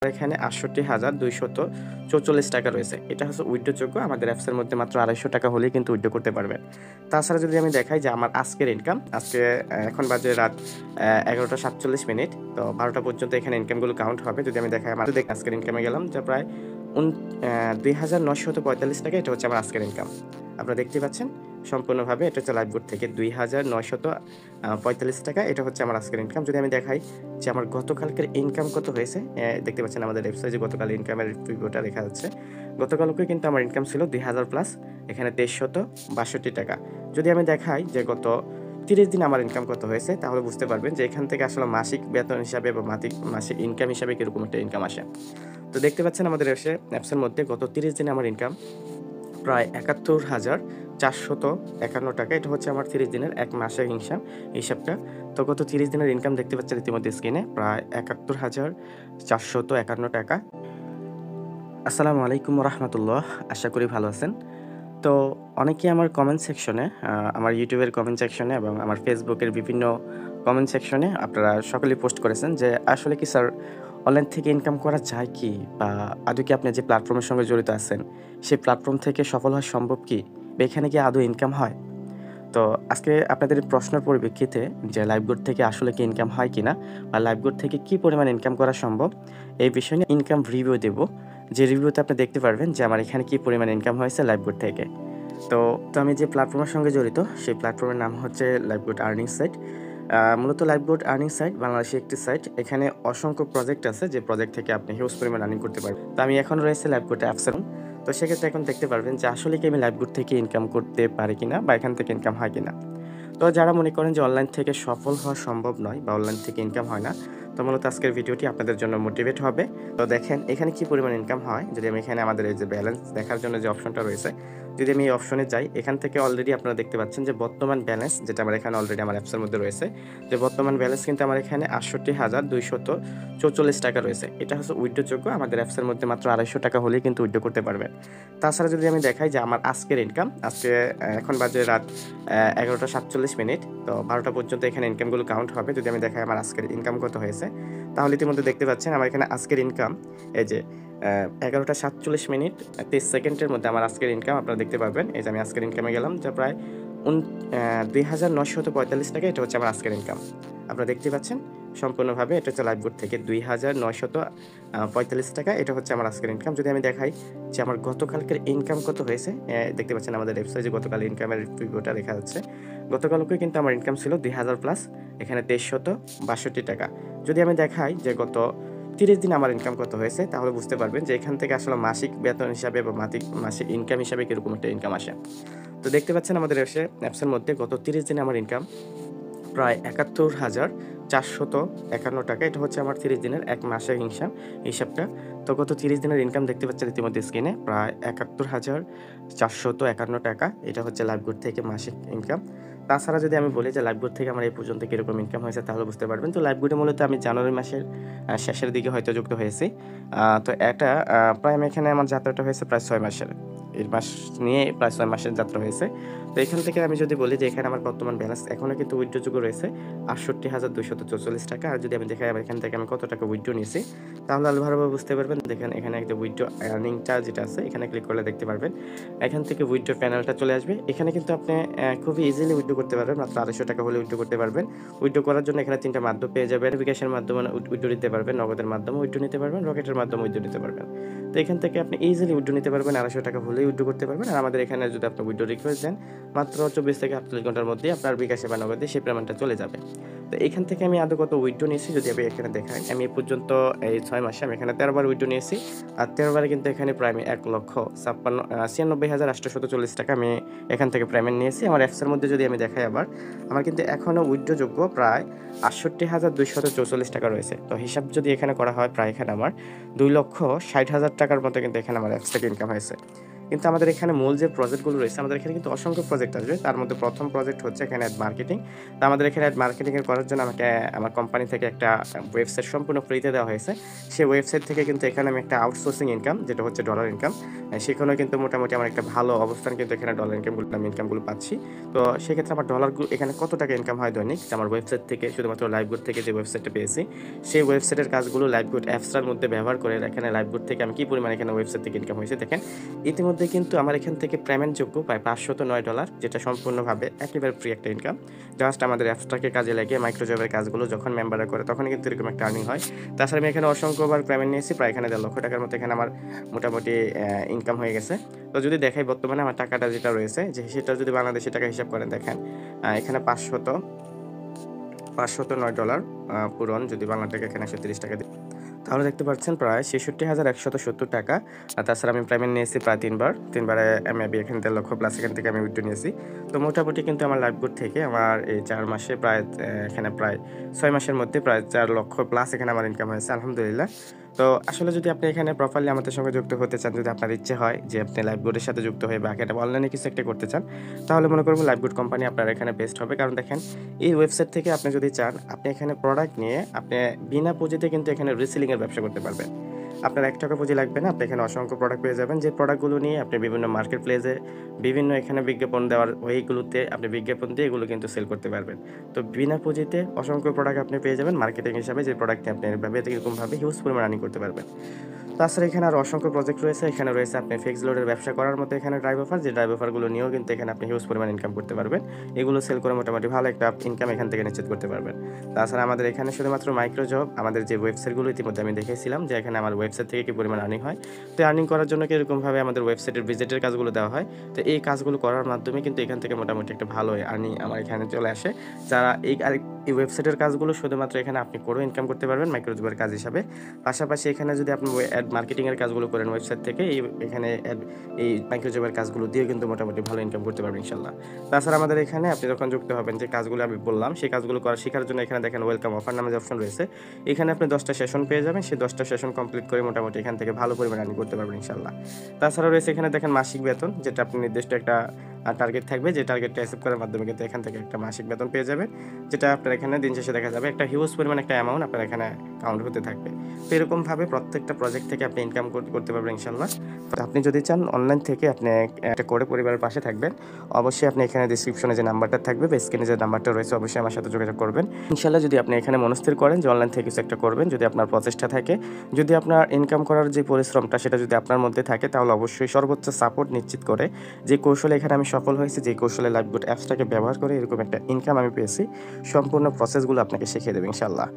এখানে ৬৮,২৪৪ টাকা রয়েছে। এটা হচ্ছে উইথড্রোযোগ্য। আমাদের অ্যাপসের মধ্যে মাত্র ৳২৫০ হলেই কিন্তু উইথড্র করতে পারবেন। তাছাড়া যদি আমি দেখাই যে আমার আজকের ইনকাম, আজকে এখন বাজে রাত ১১টা ৪৭ মিনিট। তো ১২টা পর্যন্ত এখানে ইনকামগুলো কাউন্ট হবে। যদি আমি দেখাই আমার আজকের ইনকামে গেলাম যে প্রায় উন ৳২,৯৪৫ টাকা। এটা হচ্ছে আমার আজকের ইনকাম। আপনারা দেখতে পাচ্ছেন সম্পূর্ণভাবে এটা হচ্ছে লাইভবোর্ড থেকে ৳২,৯৪৫ টাকা। এটা হচ্ছে আমার আজকের ইনকাম। যদি আমি দেখাই যে আমার গতকালকের ইনকাম কত হয়েছে, দেখতে পাচ্ছেন আমাদের ওয়েবসাইটে গতকাল ইনকামের রিভিউটা লেখা যাচ্ছে। গতকালকে কিন্তু আমার ইনকাম ছিল ২,০০০ প্লাস, এখানে ৳২৩৬২ টাকা। যদি আমি দেখাই যে গত ৩০ দিন আমার ইনকাম কত হয়েছে, তাহলে বুঝতে পারবেন যে এখান থেকে আসলে মাসিক বেতন হিসাবে বা মাসিক ইনকাম হিসাবে কিরকম একটা ইনকাম আসে। তো দেখতে পাচ্ছেন আমাদের অ্যাপসের মধ্যে গত ৩০ দিনে আমার ইনকাম প্রায় ৭১,৪৫১ টাকা। এটা হচ্ছে আমার ৩০ দিনের ১ মাসের হিসাবটা। তো গত ৩০ দিনের ইনকাম দেখতে পাচ্ছেন ইতিমধ্যে স্ক্রিনে প্রায় ৭১,৪৫১ টাকা। আসসালামু আলাইকুম রাহমাতুল্লাহ। আশা করি ভালো আছেন। তো অনেকেই আমার কমেন্ট সেকশনে, আমার ইউটিউবের কমেন্ট সেকশনে এবং আমার ফেসবুকের বিভিন্ন কমেন্ট সেকশনে আপনারা সকলেই পোস্ট করেছেন যে আসলে কি স্যার অনলাইন থেকে ইনকাম করা যায় কি? বা আদৌ কি আপনি যে প্ল্যাটফর্মের সঙ্গে জড়িত আছেন, সেই প্ল্যাটফর্ম থেকে সফল হওয়া সম্ভব কি? বা এখানে কি আদৌ ইনকাম হয়? তো আজকে আপনাদের এই প্রশ্নের পরিপ্রেক্ষিতে যে লাইভগুড থেকে আসলে কি ইনকাম হয় কিনা বা লাইভগুড থেকে কি পরিমাণ ইনকাম করা সম্ভব, এই বিষয় নিয়ে ইনকাম রিভিউ দেব। যে রিভিউতে আপনি দেখতে পারবেন যে আমার এখানে কি পরিমাণ ইনকাম হয়েছে লাইভগুড থেকে। তো আমি যে প্ল্যাটফর্মের সঙ্গে জড়িত সেই প্ল্যাটফর্মের নাম হচ্ছে লাইভগুড আর্নিং সাইট। মূলত লাইভগুড আর্নিং সাইট বাংলাদেশের একটি সাইট। এখানে অসংখ্য প্রজেক্ট আছে যে প্রজেক্ট থেকে আপনি হিউজ পরিমাণ আর্নিং করতে পারবেন। তো আমি এখন রয়েছে লাইভগুড অ্যাপসে। তো সেক্ষেত্রে এখন দেখতে পারবেন যে আসলে কি আমি লাইভগুড থেকে ইনকাম করতে পারি কিনা বা এখান থেকে ইনকাম হয় কিনা। তো যারা মনে করেন যে অনলাইন থেকে সফল হওয়া সম্ভব নয় বা অনলাইন থেকে ইনকাম হয় না, তো মূলত আজকের ভিডিওটি আপনাদের জন্য মোটিভেট হবে। তো দেখেন এখানে কি পরিমাণ ইনকাম হয়। যদি আমি এখানে আমাদের এই যে ব্যালেন্স দেখার জন্য যে অপশনটা রয়েছে, যদি আমি এই অপশনে যাই, এখান থেকে অলরেডি আপনারা দেখতে পাচ্ছেন যে বর্তমান ব্যালেন্স যেটা আমার এখানে অলরেডি আমার অ্যাপসের মধ্যে রয়েছে, যে বর্তমান ব্যালেন্স কিন্তু আমার এখানে ৬৮,২৪৪ টাকা রয়েছে। এটা হচ্ছে উইথড্রোযোগ্য। আমাদের অ্যাপসের মধ্যে মাত্র ৳২৫০ হলেই কিন্তু উইথড্র করতে পারবেন। তাছাড়া যদি আমি দেখাই যে আমার আজকের ইনকাম, আজকে এখন বাজে রাত ১১টা ৪৭ মিনিট। তো ১২টা পর্যন্ত এখানে ইনকামগুলো কাউন্ট হবে। যদি আমি দেখাই আমার আজকের ইনকাম কত হয়েছে, তাহলে ইতিমধ্যে দেখতে পাচ্ছেন আমার এখানে আজকের ইনকাম এই যে ১১টা ৪৭ মিনিট ৩০ সেকেন্ডের মধ্যে আমার আজকের ইনকাম আপনারা দেখতে পারবেন। এই যে আমি আজকের ইনকামে গেলাম যে প্রায় ২,৯৪৫ টাকা। এটা হচ্ছে আমার আজকের ইনকাম। আপনারা দেখতে পাচ্ছেন সম্পূর্ণভাবে এটা হচ্ছে লাইভবোর্ড থেকে ২,৯৪৫ টাকা। এটা হচ্ছে আমার আজকের ইনকাম। যদি আমি দেখাই যে আমার গতকালকের ইনকাম কত হয়েছে, দেখতে পাচ্ছেন আমাদের ওয়েবসাইটে গতকাল ইনকামের রিভিউটা লেখা যাচ্ছে। গতকালকে কিন্তু আমার ইনকাম ছিল ২,০০০ প্লাস, এখানে ৳২৩৬২ টাকা। যদি আমি দেখাই যে গত ৩০ দিন আমার ইনকাম কত হয়েছে, তাহলে বুঝতে পারবেন যে এখান থেকে আসলে মাসিক বেতন হিসাবে বা মাসিক ইনকাম হিসাবে কিরকম একটা ইনকাম আসে। তো দেখতে পাচ্ছেন আমাদের অ্যাপসের মধ্যে গত ৩০ দিনে আমার ইনকাম প্রায় ৭১,৪৫১ টাকা। এটা হচ্ছে আমার ৩০ দিনের ১ মাসের হিসাবটা। তো গত ৩০ দিনের ইনকাম দেখতে পাচ্ছেন ইতিমধ্যে স্ক্রিনে প্রায় ৭১,৪৫১ টাকা। এটা হচ্ছে লাইভগুড থেকে মাসিক ইনকাম। তাছাড়া যদি আমি বলি যে লাইভগুড থেকে আমার এই পর্যন্ত কিরকম ইনকাম হয়েছে, তাহলে বুঝতে পারবেন। তো লাইভগুডে মূলত আমি জানুয়ারি মাসের শেষের দিকে হয়তো যুক্ত হয়েছি। তো এটা প্রায় আমি এখানে আমার যাত্রাটা হয়েছে প্রায় ৬ মাসের। এই মাস নিয়ে প্রায় ৬ মাসের যাত্রা হয়েছে। তো এখান থেকে আমি যদি বলি যে এখানে আমার বর্তমান ব্যালেন্স এখনো কিন্তু উইথড্রযোগ্য রয়েছে ৬৮,২৪৪ টাকা। আর যদি আমি দেখাই এখান থেকে আমি কত টাকা উইথড্র নিয়েছি, তাহলে আরো ভালোভাবে বুঝতে পারবেন। দেখেন এখানে একটা উইথড্র আর্নিংটা যেটা আছে, এখানে ক্লিক করলে দেখতে পারবেন। এখান থেকে উইথড্র প্যানেলটা চলে আসবে। এখানে কিন্তু আপনি খুবই ইজিলি উইথড্র করতে পারবেন। মাত্র ৳২৫০ হলে উইথড্র করতে পারবেন। উইথড্র করার জন্য এখানে ৩ টা মাধ্যম পেয়ে যাবেন। বিকাশের মাধ্যমে উইথড্র নিতে পারবেন, নগদের মাধ্যমে উইথড্র নিতে পারবেন, রকেটের মাধ্যমে উইথড্র নিতে পারবেন। তো এখান থেকে আপনি ইজিলি উইথড্র নিতে পারবেন। ৳২৫০ হলেই উইথড্র করতে পারবেন। আর আমাদের এখানে যদি আপনি উইথড্র রিকোয়েস্ট দেন, মাত্র ২৪ থেকে ৪৮ ঘন্টার মধ্যেই আপনার বিকাশে বা নগদে সেই পেমেন্টটা চলে যাবে। তো এখান থেকে আমি আদৌ কত উইথড্র নিয়েছি যদি আমি এখানে দেখাই, আমি এ পর্যন্ত এই ৬ মাসে আমি এখানে ১৩ বার উইথড্র নিয়েছি। আর ১৩ বারে কিন্তু এখানে প্রায় আমি ১,৯৬,৮৪০ টাকা আমি এখান থেকে পেমেন্ট নিয়েছি। আমার অ্যাপসের মধ্যে যদি আমি দেখাই আবার, আমার কিন্তু এখনও উইথড্রযোগ্য প্রায় ৬৮,২৪৪ টাকা রয়েছে। তো হিসাব যদি এখানে করা হয়, প্রায় এখানে আমার ২,৬০,০০০ টাকার মতো কিন্তু এখানে আমার অ্যাপস থেকে ইনকাম হয়েছে। কিন্তু আমাদের এখানে মূল যে প্রজেক্টগুলো রয়েছে, আমাদের এখানে কিন্তু অসংখ্য প্রজেক্ট আসবে। তার মধ্যে ১ম প্রজেক্ট হচ্ছে এখানে অ্যাড মার্কেটিং। তো আমাদের এখানে অ্যাড মার্কেটিং এর করার জন্য আমাকে আমার কোম্পানি থেকে একটা ওয়েবসাইট সম্পূর্ণ ফ্রিতে দেওয়া হয়েছে। সেই ওয়েবসাইট থেকে কিন্তু এখানে আমি একটা আউটসোর্সিং ইনকাম, যেটা হচ্ছে ডলার ইনকাম, সেখানেও কিন্তু মোটামুটি আমার একটা ভালো অবস্থান, কিন্তু এখানে ডলার ইনকামগুলো পাচ্ছি। তো সেক্ষেত্রে আমার ডলারগুলো এখানে কত টাকা ইনকাম হয় দৈনিক, যে আমার ওয়েবসাইট থেকে, শুধুমাত্র লাইভগুড থেকে যে ওয়েবসাইটটা পেয়েছি, সেই ওয়েবসাইটের কাজগুলো লাইভগুড অ্যাপসটার মধ্যে ব্যবহার করে এখানে লাইভগুড থেকে আমি কি পরিমাণ এখানে ওয়েবসাইট থেকে ইনকাম হয়েছে দেখেন। ইতিমধ্যে কিন্তু আমার এখান থেকে পেমেন্টযোগ্য প্রায় $509, যেটা সম্পূর্ণভাবে একেবারে ফ্রি একটা ইনকাম। জাস্ট আমাদের অ্যাপসটাকে কাজে লাগিয়ে মাইক্রোজবের কাজগুলো যখন মেম্বাররা করে তখনই কিন্তু এরকম একটা আর্নিং হয়। তাছাড়া আমি এখানে অসংখ্যবার পেমেন্ট নিয়েছি, প্রায় এখানে $1.5 লাখ মতো এখানে আমার মোটামুটি ইনকাম হয়ে গেছে। তো যদি দেখাই বর্তমানে আমার টাকাটা যেটা রয়েছে, যে সেটা যদি বাংলাদেশি টাকা হিসাব করেন, দেখেন এখানে $509 পূরণ যদি বাংলা টাকা এখানে 130 টাকা দিই, তাহলে দেখতে পাচ্ছেন প্রায় ৬৬,১৭০ টাকা। আর তাছাড়া আমি পেমেন্ট নিয়েছি প্রায় ৩বারে মেবি এখানে $১.৫ লাখ প্লাস এখান থেকে আমি উইথড্র নিয়েছি। তো মোটামুটি কিন্তু আমার লাইভগুড থেকে আমার এই ৪ মাসে প্রায় এখানে প্রায় ৬ মাসের মধ্যে প্রায় ৪ লক্ষ প্লাস এখানে আমার ইনকাম হয়েছে, আলহামদুলিল্লাহ। তো আসলে যদি আপনি এখানে প্রপারলি আমাদের সঙ্গে যুক্ত হতে চান, যদি আপনার ইচ্ছে হয় যে আপনি লাইভগুডের সাথে যুক্ত হয়ে বা একটা অনলাইনে কিছু একটা করতে চান, তাহলে মনে করব লাইভগুড কোম্পানি আপনার এখানে বেস্ট হবে। কারণ দেখেন, এই ওয়েবসাইট থেকে আপনি যদি চান, আপনি এখানে প্রোডাক্ট নিয়ে আপনি বিনা পুঁজিতে কিন্তু এখানে রিসেলিং এর ব্যবসা করতে পারবেন। আপনার ৳১ পুঁজি লাগবে না। আপনি এখানে অসংখ্য প্রোডাক্ট পেয়ে যাবেন। যে প্রোডাক্টগুলো নিয়ে আপনি বিভিন্ন মার্কেট প্লেসে, বিভিন্ন এখানে বিজ্ঞাপন দেওয়ার ওয়েগুলোতে আপনি বিজ্ঞাপন দিয়ে এগুলো কিন্তু সেল করতে পারবেন। তো বিনা পুঁজিতে অসংখ্য প্রোডাক্ট আপনি পেয়ে যাবেন মার্কেটিং হিসাবে, যে প্রোডাক্টটি আপনি এভাবে এরকমভাবে হিউজ পরিমাণ আর্নিং করতে পারবেন। তাছাড়া এখানে আরও অসংখ্য প্রজেক্ট রয়েছে। এখানে রয়েছে আপনি ফিক্সড লোডের ব্যবসা করার মতো এখানে ড্রাইভ অফার, যে ড্রাইভ অফারগুলো নিয়েও কিন্তু এখানে আপনি হিউজ পরিমাণ ইনকাম করতে পারবেন। এগুলো সেল করে মোটামুটি ভালো একটা ইনকাম এখান থেকে নিশ্চিত করতে পারবেন। তাছাড়া আমাদের এখানে শুধুমাত্র মাইক্রো জব, আমাদের যে ওয়েবসাইটগুলো ইতিমধ্যে আমি দেখিয়েছিলাম যে এখানে আমার ওয়েবসাইট থেকে কি পরিমাণ আর্নিং হয়। তো আর্নিং করার জন্য এরকমভাবে আমাদের ওয়েবসাইটের ভিজিটের কাজগুলো দেওয়া হয়। তো এই কাজগুলো করার মাধ্যমে কিন্তু এখান থেকে মোটামুটি একটা ভালো আর্নিং আমার এখানে চলে আসে। যারা এই ওয়েবসাইটের কাজগুলো শুধুমাত্র এখানে আপনি করেও ইনকাম করতে পারবেন মাইক্রো জবের কাজ হিসাবে। পাশাপাশি এখানে যদি আপনি অ্যাড মার্কেটিং এর কাজগুলো করেন ওয়েবসাইট থেকে, এখানে এই মাইক্রো জবের কাজগুলো দিয়েও কিন্তু মোটামুটি ভালো ইনকাম করতে পারবেন ইনশাআল্লাহ। তাছাড়া আমাদের এখানে আপনি যখন যুক্ত হবেন, যে কাজগুলো আমি বললাম, সেই কাজগুলো শেখার জন্য এখানে দেখেন ওয়েলকাম অফার নামে যে অপশন রয়েছে, এখানে আপনি 10টা সেশন পেয়ে যাবেন। সেই 10টা সেশন কমপ্লিট করে মোটামুটি এখান থেকে ভালো পরিমাণে আর্নিং করতে পারবেন ইনশাআল্লাহ। তাছাড়া রয়েছে এখানে দেখেন মাসিক বেতন, যেটা আপনি নির্দিষ্ট একটা টার্গেট থাকবে, যে টার্গেটটা অ্যাচিভ করার মাধ্যমে কিন্তু এখান থেকে একটা মাসিক বেতন পেয়ে যাবেন, যেটা আপনার এখানে দিন শেষে দেখা যাবে একটা হিউজ পরিমাণ একটা অ্যামাউন্ট আপনার এখানে কাউন্ট হতে থাকবে। তো এরকমভাবে প্রত্যেকটা প্রজেক্ট থেকে আপনি ইনকাম করতে পারবেন ইনশাআল্লাহ। তো আপনি যদি চান অনলাইন থেকে আপনি একটা করে পরিবারের পাশে থাকবেন, অবশ্যই আপনি এখানে ডেসক্রিপশনে যে নাম্বারটা থাকবে বা স্ক্রিনে যে নাম্বারটা রয়েছে, অবশ্যই আমার সাথে যোগাযোগ করবেন ইনশাআল্লাহ। যদি আপনি এখানে মনস্থির করেন যে অনলাইন থেকে কিছু একটা করবেন, যদি আপনার প্রচেষ্টা থাকে, যদি আপনার ইনকাম করার যে পরিশ্রমটা সেটা যদি আপনার মধ্যে থাকে, তাহলে অবশ্যই সর্বোচ্চ সাপোর্ট নিশ্চিত করে, যে কৌশলে এখানে আমি সফল হয়েছি, যে কৌশলে লাইভগুড অ্যাপসটাকে ব্যবহার করে এরকম একটা ইনকাম আমি পেয়েছি, সম্পূর্ণ প্রসেসগুলো আপনাকে শিখিয়ে দেবে ইনশাআল্লাহ।